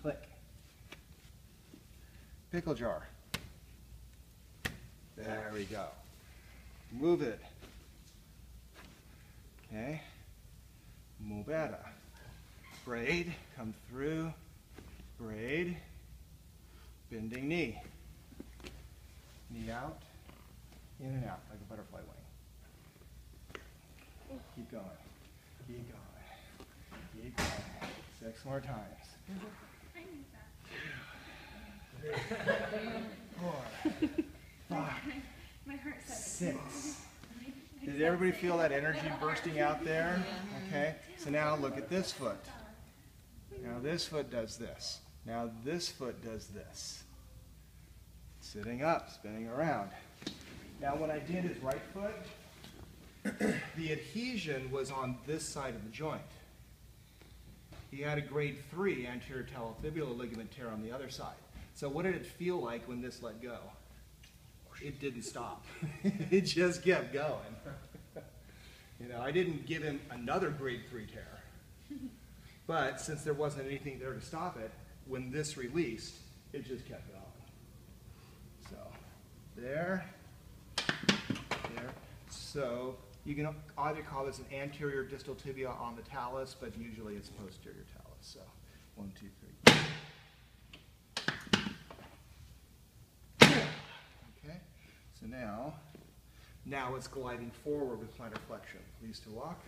Click. Pickle jar. There we go. Move it. Okay. Movetta. Braid, come through. Braid. Bending knee. Knee out. In and out like a butterfly wing. Keep going. Keep going. Keep going. 6 more times. 4, 5, 6. Did everybody feel that energy bursting out there? Okay. So now look at this foot. Now this foot does this. Now this foot does this. Sitting up, spinning around. Now when I did his right foot, the adhesion was on this side of the joint. He had a grade 3 anterior talofibular ligament tear on the other side. So what did it feel like when this let go? It didn't stop. It just kept going. You know, I didn't give him another grade 3 tear. But since there wasn't anything there to stop it, when this released, it just kept going. So, there, there. So, you can either call this an anterior distal tibia on the talus, but usually it's posterior talus. So, 1, 2, 3. Okay, so now it's gliding forward with plantar flexion. Please to walk.